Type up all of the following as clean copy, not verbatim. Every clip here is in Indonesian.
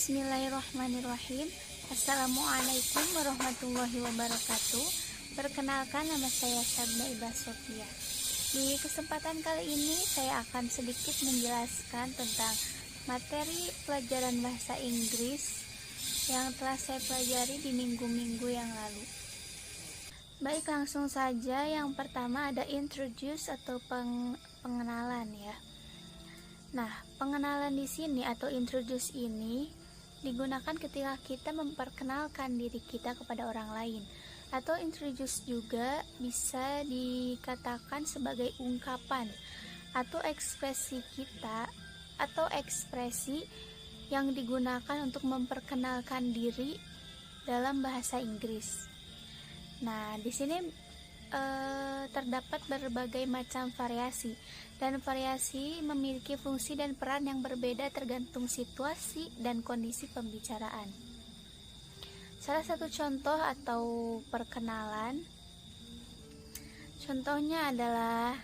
Bismillahirrahmanirrahim. Assalamualaikum warahmatullahi wabarakatuh. Perkenalkan, nama saya Sabna Iba Sofia. Di kesempatan kali ini saya akan sedikit menjelaskan tentang materi pelajaran bahasa Inggris yang telah saya pelajari di minggu-minggu yang lalu. Baik, langsung saja. Yang pertama ada introduce atau pengenalan ya. Nah, pengenalan di sini atau introduce ini digunakan ketika kita memperkenalkan diri kita kepada orang lain. Atau introduce juga bisa dikatakan sebagai ungkapan atau ekspresi kita atau ekspresi yang digunakan untuk memperkenalkan diri dalam bahasa Inggris. Nah, di sini terdapat berbagai macam variasi, dan variasi memiliki fungsi dan peran yang berbeda tergantung situasi dan kondisi pembicaraan. Salah satu contoh atau perkenalan, contohnya adalah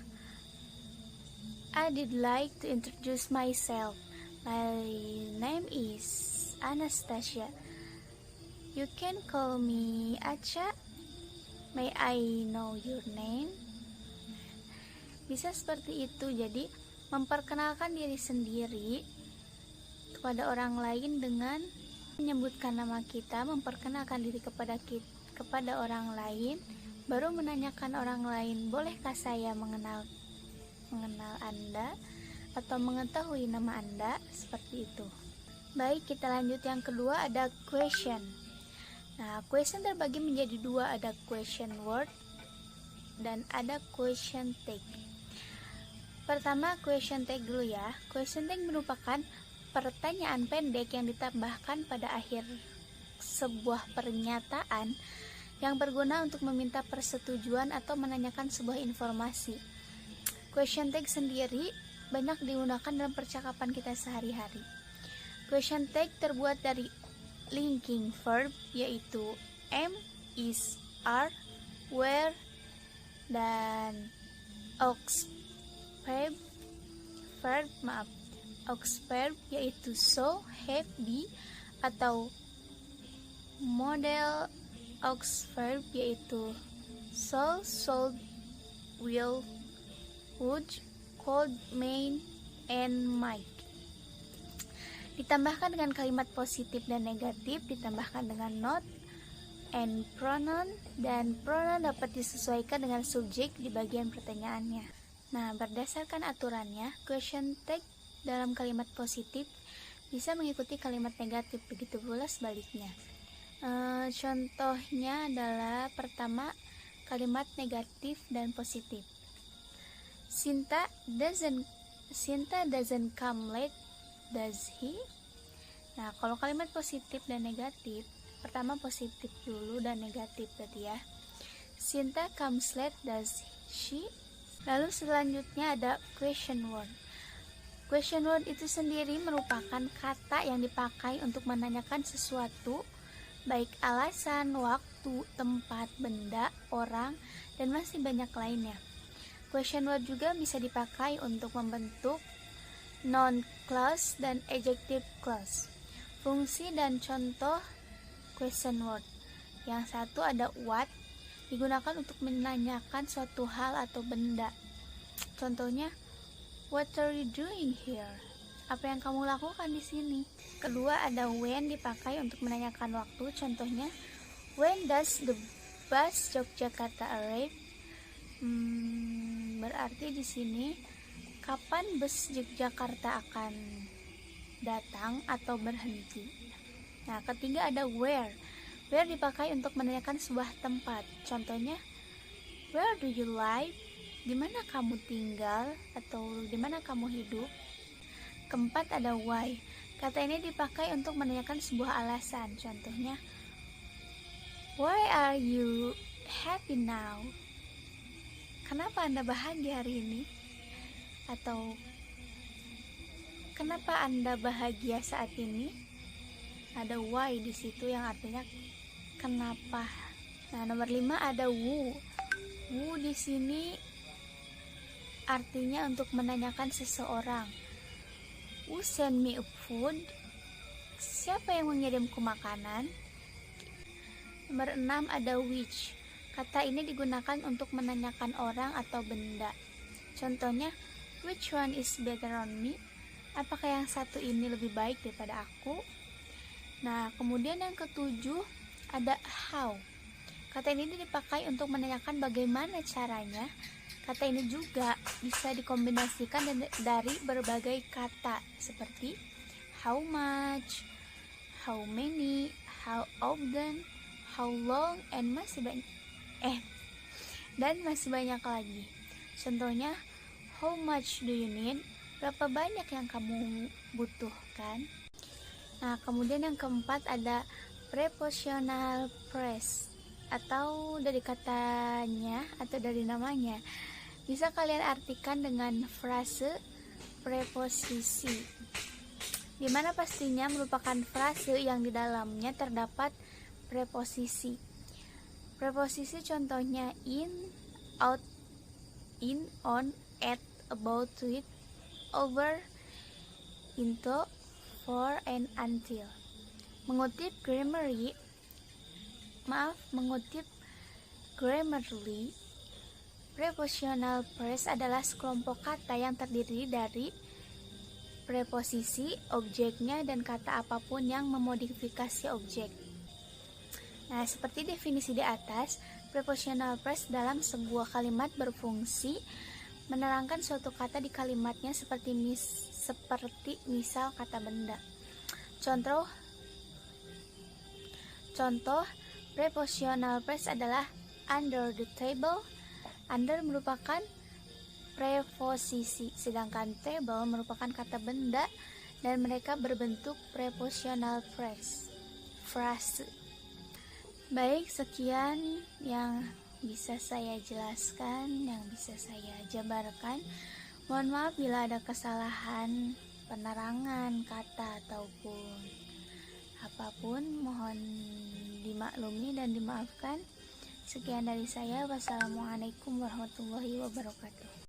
I did like to introduce myself. My name is Anastasia. You can call me Acha. May I know your name? Bisa seperti itu. Jadi memperkenalkan diri sendiri kepada orang lain dengan menyebutkan nama kita, memperkenalkan diri kepada orang lain, baru menanyakan orang lain, bolehkah saya mengenal Anda atau mengetahui nama Anda, seperti itu. Baik, kita lanjut. Yang kedua ada question. Nah, question terbagi menjadi dua, ada question word dan ada question tag. Pertama, question tag dulu ya. Question tag merupakan pertanyaan pendek yang ditambahkan pada akhir sebuah pernyataan yang berguna untuk meminta persetujuan atau menanyakan sebuah informasi. Question tag sendiri banyak digunakan dalam percakapan kita sehari-hari. Question tag terbuat dari linking verb, yaitu am, is, are, where, dan aux verb yaitu so, have, be, atau model aux verb yaitu shall, should, will, would, could, may, and might. Ditambahkan dengan kalimat positif dan negatif, ditambahkan dengan not and pronoun, dan pronoun dapat disesuaikan dengan subjek di bagian pertanyaannya. Nah, berdasarkan aturannya, question tag dalam kalimat positif bisa mengikuti kalimat negatif, begitu pula sebaliknya. Contohnya adalah pertama, kalimat negatif dan positif. Sinta doesn't come late, does he? Nah, kalau kalimat positif dan negatif, pertama positif dulu dan negatif tadi ya. Sinta comes late, does she? Lalu selanjutnya ada question word. Question word itu sendiri merupakan kata yang dipakai untuk menanyakan sesuatu, baik alasan, waktu, tempat, benda, orang, dan masih banyak lainnya. Question word juga bisa dipakai untuk membentuk noun clause dan adjective clause. Fungsi dan contoh question word. Yang satu ada what, digunakan untuk menanyakan suatu hal atau benda. Contohnya, what are you doing here? Apa yang kamu lakukan di sini? Kedua ada when, dipakai untuk menanyakan waktu. Contohnya, when does the bus Yogyakarta arrive? Berarti di sini kapan bus Yogyakarta akan datang atau berhenti. Nah, ketiga ada where. Where dipakai untuk menanyakan sebuah tempat. Contohnya, where do you live? Di mana kamu tinggal atau di mana kamu hidup? Keempat ada why. Kata ini dipakai untuk menanyakan sebuah alasan. Contohnya, why are you happy now? Kenapa Anda bahagia hari ini? Atau kenapa Anda bahagia saat ini? Ada why di situ yang artinya kenapa. Nah, nomor 5 ada who. Who di sini artinya untuk menanyakan seseorang. Who send me a food? Siapa yang mengirimku makanan? Nomor 6 ada which. Kata ini digunakan untuk menanyakan orang atau benda. Contohnya, which one is better on me? Apakah yang satu ini lebih baik daripada aku? Nah, kemudian yang ketujuh ada how. Kata ini dipakai untuk menanyakan bagaimana caranya. Kata ini juga bisa dikombinasikan dari berbagai kata seperti how much, how many, how often, how long, and masih banyak lagi. Contohnya, how much do you need? Berapa banyak yang kamu butuhkan? Nah, kemudian yang keempat ada prepositional phrase, atau dari katanya atau dari namanya bisa kalian artikan dengan frase preposisi, di mana pastinya merupakan frase yang di dalamnya terdapat preposisi. Preposisi contohnya in, out, in, on, at, about, with, over, into, for, and until. Mengutip Grammarly, prepositional phrase adalah sekelompok kata yang terdiri dari preposisi, objeknya, dan kata apapun yang memodifikasi objek. Nah, seperti definisi di atas, prepositional phrase dalam sebuah kalimat berfungsi menerangkan suatu kata di kalimatnya seperti misal kata benda. Contoh prepositional phrase adalah under the table. Under merupakan preposisi, sedangkan table merupakan kata benda dan mereka berbentuk prepositional frase. Baik, sekian yang bisa saya jelaskan, yang bisa saya jabarkan. Mohon maaf bila ada kesalahan penerangan kata ataupun apapun, mohon dimaklumi dan dimaafkan. Sekian dari saya. Wassalamualaikum warahmatullahi wabarakatuh.